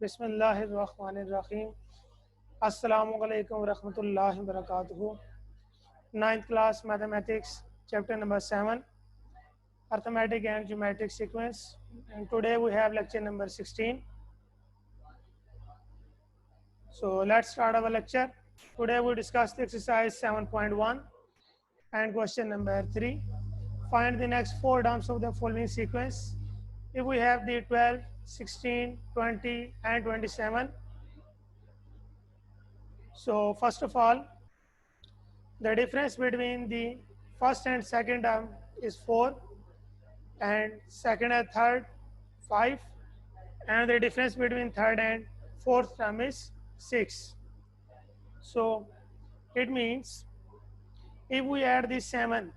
बिस्मिल्लाहिर्रहमानिर्रहीम। अस्सलामुअलैकुम वरहमतुल्लाहि वबरकातुहू। Ninth class mathematics, chapter number 7, arithmetic and geometric sequence. And today we have lecture number 16. So let's start our lecture. Today we discuss the exercise 7.1 and question number 3. Find the next four terms of the following sequence. If we have the 12, 16, 20 and 27. So first of all, the difference between the first and second term is 4, and second and third 5, and the difference between third and fourth term is 6. So it means if we add this 7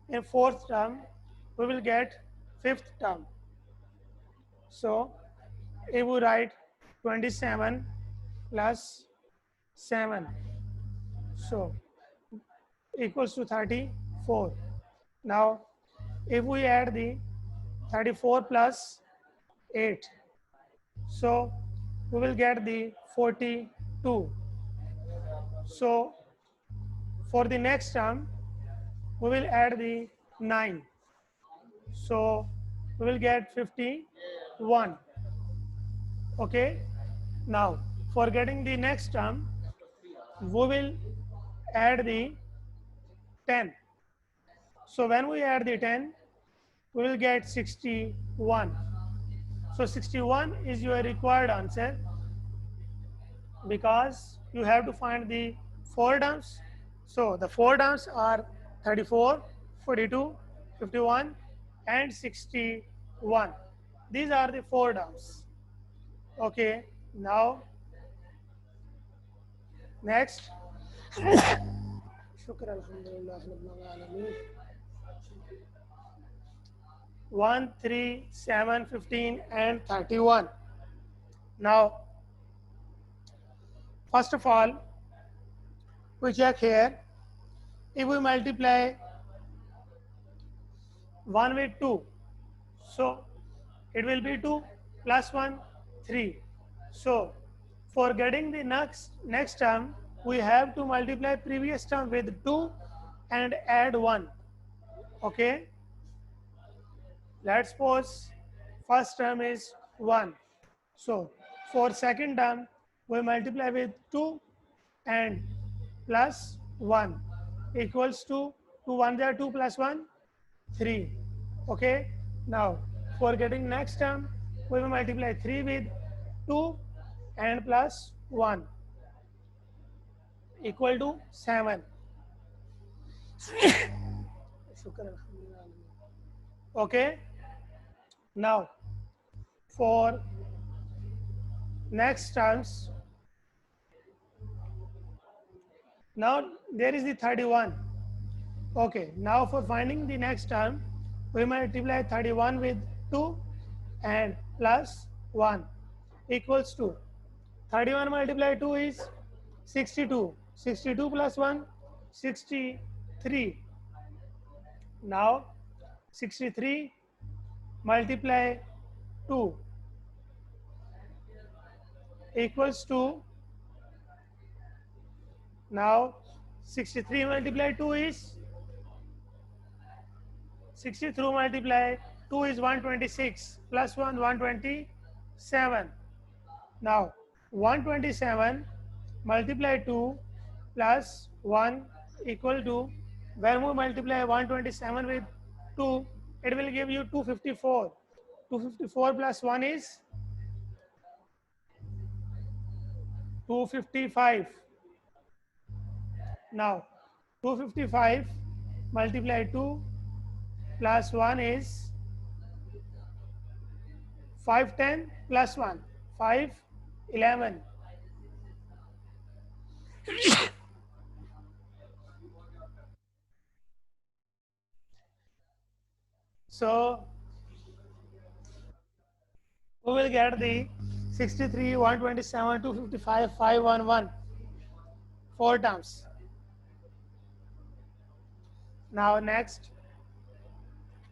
in fourth term, we will get fifth term. So if we write 27 plus 7, so equals to 34. Now if we add the 34 plus 8, so we will get the 42. So for the next term we will add the 9, so we will get 51. Okay, now for getting the next term we will add the 10. So when we add the 10, we will get 61. So 61 is your required answer, because you have to find the four terms. So the four terms are 34, 42, 51 and 61. These are the four terms. Okay, now next. Shukr alhamdulillah rabbil alamin. 1, 3, 7, 15 and 31. Now first of all, we check here. If we multiply 1 with 2, so it will be 2 plus 1, 3. So for getting the next term, we have to multiply previous term with 2 and add 1. Okay, let's suppose first term is 1. So for second term, we multiply with 2 and plus 1 equals to 2 1 there 2 plus 1 3. Okay, now for getting next term, we will multiply 3 with 2 and plus 1 equal to 7. Okay, now for next terms, now there is the 31. Okay, now for finding the next term, we multiply 31 with 2 and plus 1 equals to 31 multiplied 2 is 62. 62 plus 1, 63. Now 63 multiply 2 equals to, now 63 multiplied 2 is 63 multiply 2 is 126 plus 1 127. Now 127 multiply 2 plus 1 equal to, when we multiply 127 with 2, it will give you 254. 254 plus 1 is 255. Now 255 multiply 2 plus 1 is 510 plus 1 511. So we will get the 63, 127, 255, 511, 4 terms. Now next,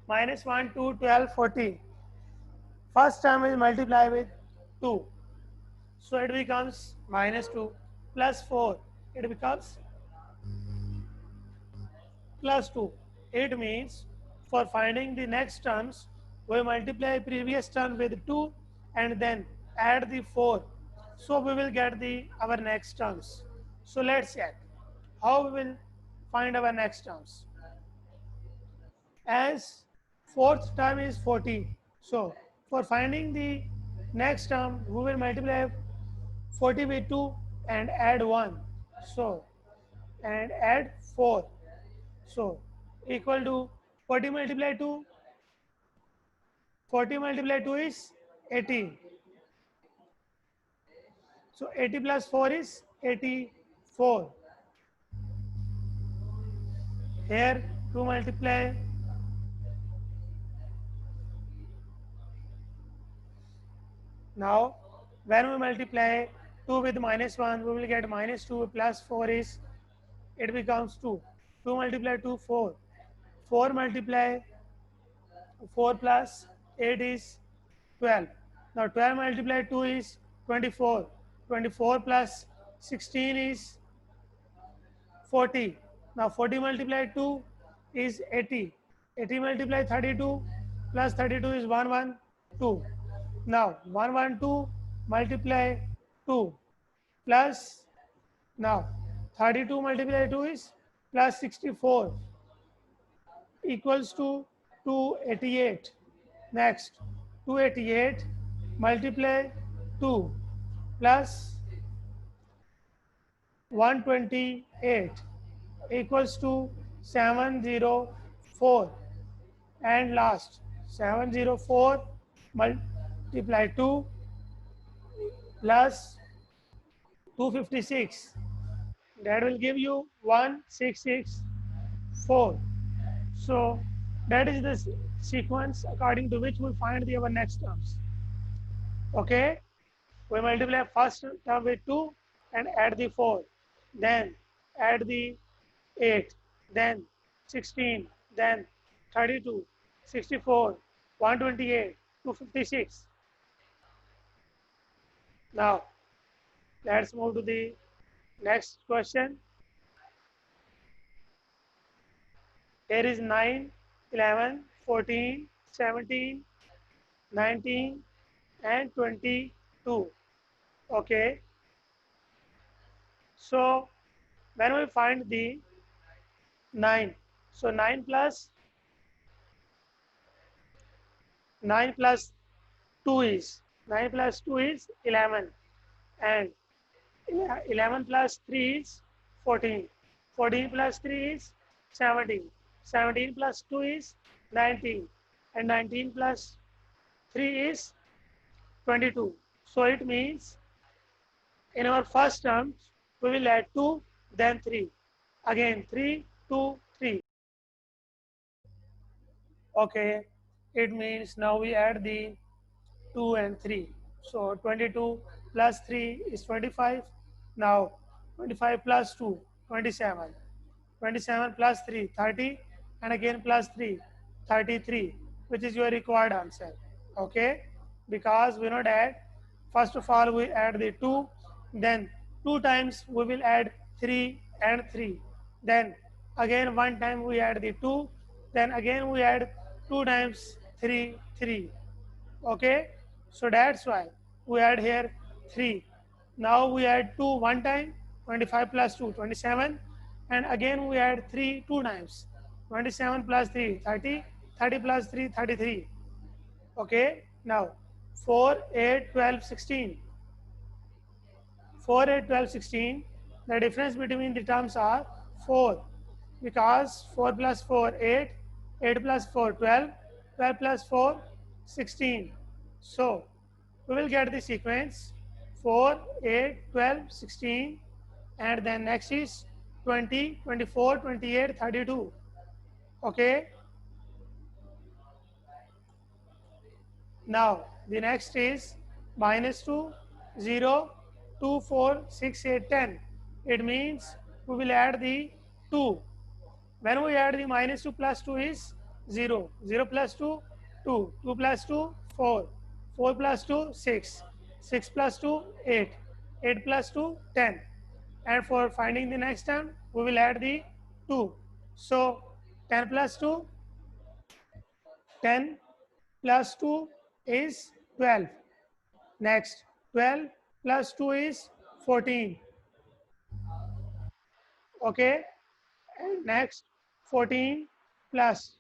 minus 1, 2, 12, 40. First term is multiply with 2. So it becomes minus 2 plus 4. It becomes plus 2. It means for finding the next terms, we multiply previous term with 2 and then add the 4. So we will get our next terms. So let's check how we will find our next terms. As fourth term is 40. So for finding the next term, we will multiply 40 with 2 and add 1. So and add 4. So equal to 40 multiplied 2. 40 multiplied 2 is 80. So 80 plus 4 is 84. Here 2 multiply. Now when we multiply 2 with minus 1, we will get minus 2 plus 4 is, it becomes 2. 2 multiply 2, 4. 4 multiply 4 plus 8 is 12. Now 12 multiply 2 is 24. 24 plus 16 is 40. Now 40 multiplied 2 is 80. 80 multiplied 32 plus 32 is 112. Now 112 multiply 2 plus, now 32 multiply 2 is plus 64 equals to 288. Next 288 multiply 2 plus 128 equals to 704, and last 704 multiply 2 plus 256, that will give you 1664. So that is the sequence according to which we find our next terms. Okay, we multiply first term with 2 and add the 4, then add the 8, then 16, then 32, 64, 128, 256. Now let's move to the next question. Here is 9, 11, 14, 17, 19 and 22. Okay, so when we find the 9, so 9 plus 2 is 11, and 11 plus 3 is 14. 14 plus 3 is 17. 17 plus 2 is 19, and 19 plus 3 is 22. So it means in our first term we will add 2, then 3, again 3, 2, 3. Okay, it means now we add the 2 and 3. So 22 plus 3 is 25. Now 25 plus 2, 27. 27 plus 3, 30. And again plus 3, 33, which is your required answer. Okay, because we know that first of all we add the 2, then 2 times we will add 3 and 3. Then again 1 time we add the 2, then again we add 2 times 3, 3. Okay, so that's why we add here 3. Now we add 2 1 time, 25 plus 2, 27, and again we add 3 2 times, 27 plus 3, 30, 30 plus 3, 33. Okay, now 4, 8, 12, 16. 4, 8, 12, 16. The difference between the terms are 4, because 4 plus 4, 8, 8 plus 4, 12, 12 plus 4, 16. So we will get the sequence 4, 8, 12, 16, and then next is 20, 24, 28, 32. Okay. Now the next is minus 2, 0, 2, 4, 6, 8, 10. It means we will add the 2. When we add the minus 2 plus 2 is 0. 0 plus 2, 2. 2 plus 2, 4. 4 plus 2, 6. 6 plus 2, 8. 8 plus 2, 10. And for finding the next term, we will add the 2. So 10 plus 2, 10 plus 2 is 12. Next, 12 plus 2 is 14. Okay. And next, 14 plus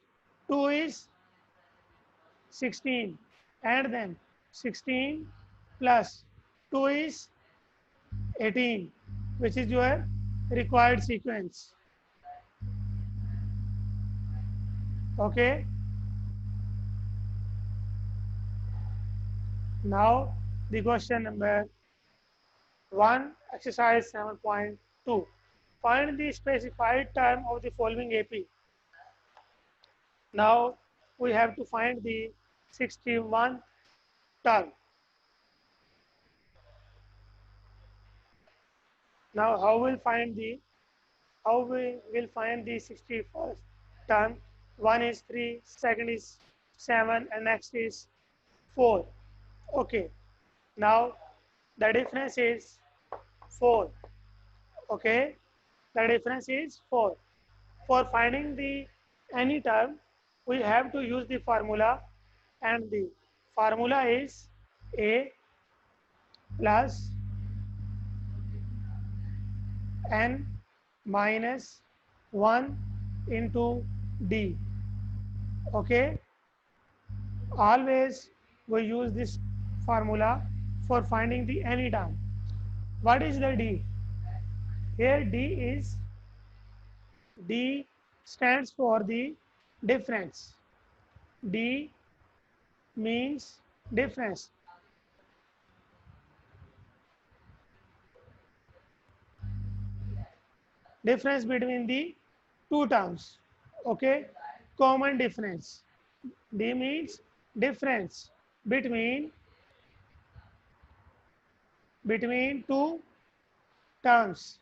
2 is 16. And then 16 plus 2 is 18, which is your required sequence. Okay. Now the question number 1, exercise 7.2. Find the specified term of the following AP. Now we have to find the 61th term. Now how we will find the 61st term? 1 is 3, second is 7, and next is 4. Okay. Now the difference is 4. Okay. The difference is 4. For finding the any term, we have to use the formula, and the formula is A plus n minus 1 into d. Okay. Always we use this formula for finding the any term. What is the d? Here d stands for the difference. D means difference. Difference between the two terms. Okay. Common difference. D means difference between two terms.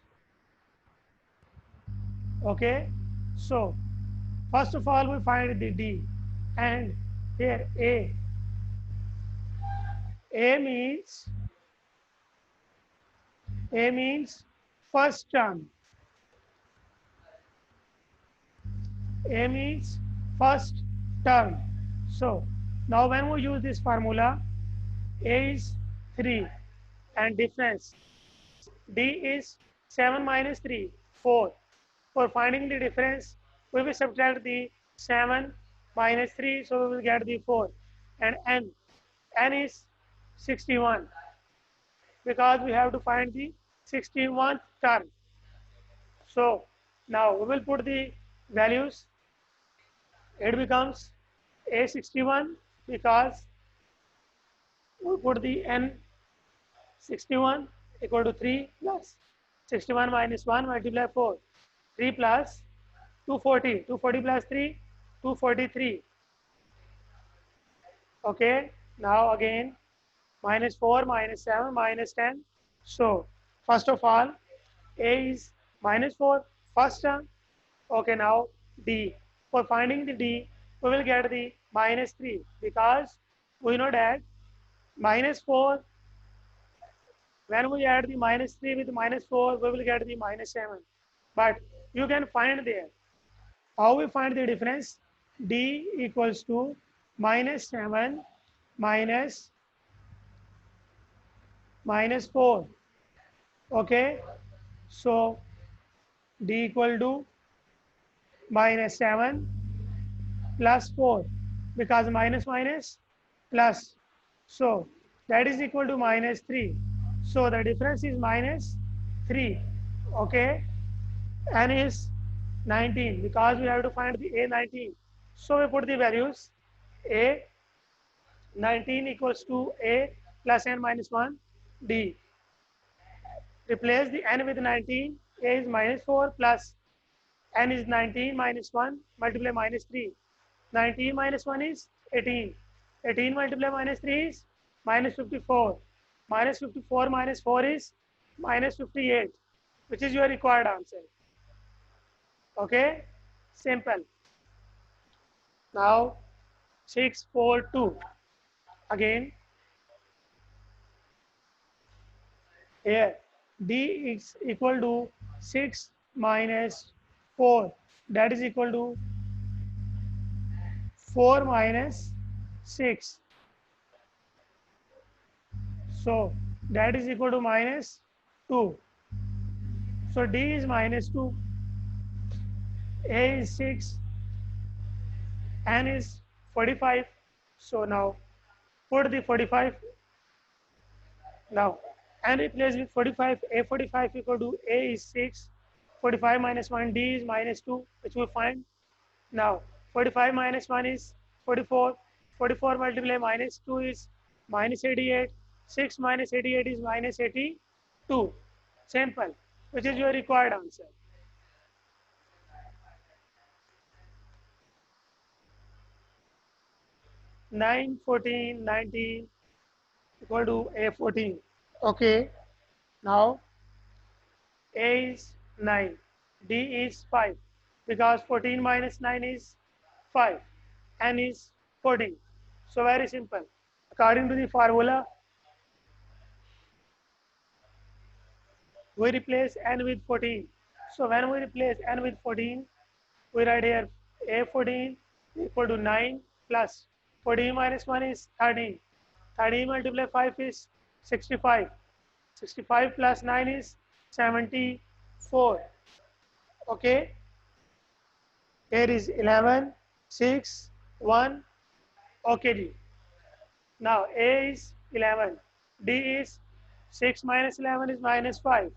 Okay. So first of all we find the d, and here a means first term. A means first term. So now when we use this formula, A is 3 and difference D is 7 minus 3, 4. For finding the difference, we will subtract the 7 minus 3, so we will get the 4. And n is 61, because we have to find the 61th term. So now we will put the values. It becomes A61 because we put the n 61 equal to 3 plus 61 minus 1 multiply 4. 3 plus 240. 240 plus 3, 243. Okay. Now again, minus 4, minus 7, minus 10. So first of all, A is minus 4, first term. Okay, now D. For finding the D, we will get the minus 3, because we know that minus 4, when we add the minus 3 with minus 4, we will get the minus 7. But you can find there. How we find the difference? D equals to minus 7 minus 4. Okay. So D equal to minus 7 plus 4, because minus minus plus. So that is equal to minus 3. So the difference is minus 3. Okay. N is 19, because we have to find the A19. So we put the values. A19 equals to A plus n minus 1 D. Replace the n with 19. A is minus 4 plus n is 19 minus 1 multiply minus 3. 19 minus 1 is 18. 18 multiply minus 3 is minus 54. Minus 54 minus 4 is minus 58, which is your required answer. Okay, simple. Now 642. Again, Here D is equal to 6 minus 4, that is equal to 4 minus 6. So that is equal to minus 2. So D is minus 2, A is 6, N is 45. So now put the 45 now and replace with 45. A 45 equal to A is 6, 45 minus 1, D is minus 2, which we find. Now 45 minus 1 is 44, 44 multiplied minus 2 is minus 88, 6 minus 88 is minus 82. Simple, which is your required answer. 9, 14, 19 equal to A 14. Okay, now A is 9, D is 5, because 14 minus 9 is 5, N is 14. So very simple. According to the formula, we replace N with 14. So when we replace N with 14, we write here A14 equal to 9 plus 14 minus 1 is 13. 13 multiplied 5 is 65. 65 plus 9 is 74. Okay. Here is 11, 6, 1. Okay, D. Now A is 11. D is 6 minus 11 is minus 5.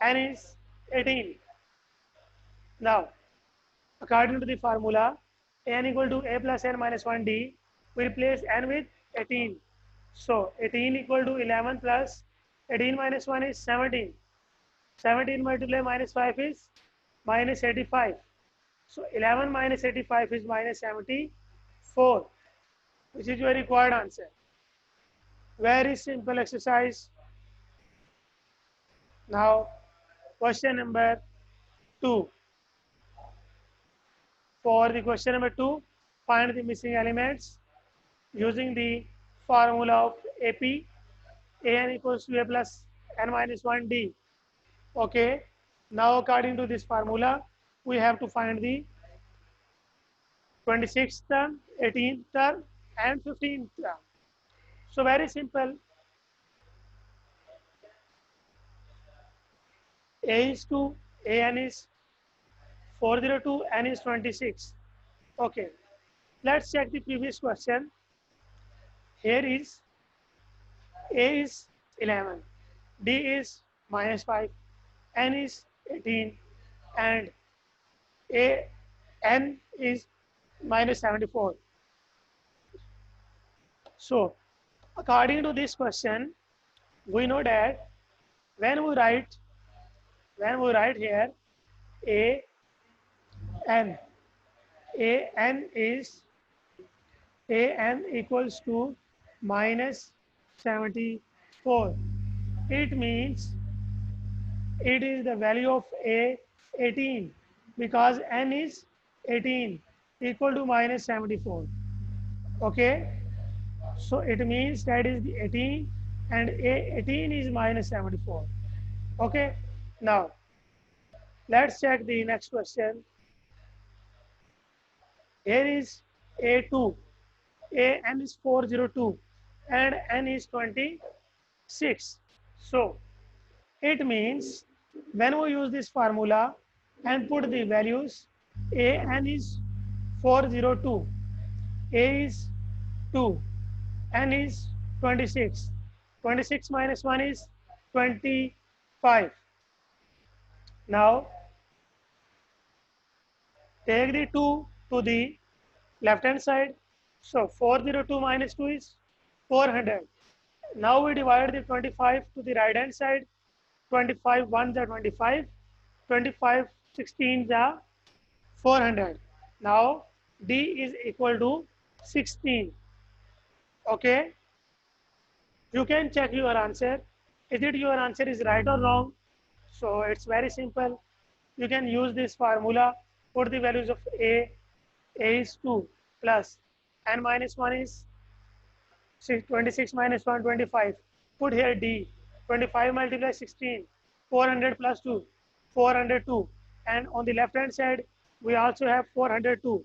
N is 18. Now, according to the formula, N equal to A plus N minus 1D, we replace N with 18. So, 18 equal to 11 plus 18 minus 1 is 17. 17 multiplied minus 5 is minus 85. So, 11 minus 85 is minus 74, which is your required answer. Very simple exercise. Now, question number 2. For the question number 2, find the missing elements using the formula of AP. An equals to A plus N minus 1D. Okay. Now, according to this formula, we have to find the 26th term, 18th term, and 15th term. So, very simple. A is 2, An is 402, N is 26. Okay. Let's check the previous question. Here is A is 11, D is minus 5, N is 18, and N is minus 74. So, according to this question, we know that when we write here A N is An equals to minus 74. It means it is the value of A 18, because N is 18 equal to minus 74. Okay. So it means that is the 18 and A 18 is minus 74. Okay. Now let's check the next question. Here is A2. N is 402 and N is 26. So it means when we use this formula and put the values, An is 402, A is 2, N is 26. 26 minus 1 is 25. Now, take the 2 to the left hand side. So, 402 minus 2 is 400. Now, we divide the 25 to the right hand side. 25 1s are 25. 25 16s are 400. Now, D is equal to 16. Okay. You can check your answer. Is it your answer is right or wrong? So it's very simple. You can use this formula. Put the values of A. A is 2 plus N minus 1 is 26 minus 1, 25. Put here D. 25 multiplies 16, 400 plus 2, 402. And on the left hand side, we also have 402.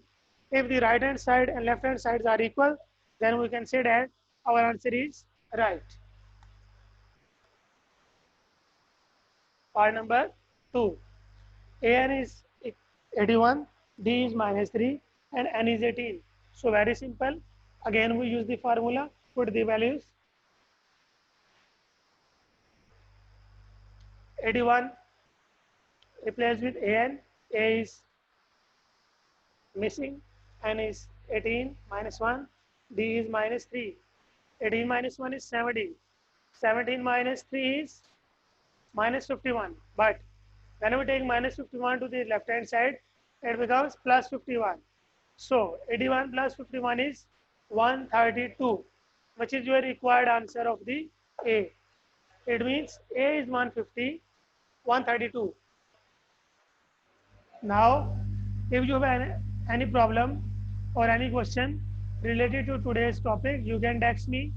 If the right hand side and left hand sides are equal, then we can say that our answer is right. Part number 2. An is 81, D is minus 3, and N is 18. So very simple. Again, we use the formula, put the values. 81 replaced with An, A is missing, N is 18 minus 1, D is minus 3. 18 minus 1 is 17. 17 minus 3 is minus 51. But when we take minus 51 to the left hand side, it becomes plus 51. So 81 plus 51 is 132, which is your required answer of the A. It means A is 150, 132. Now, if you have any problem or any question related to today's topic, you can text me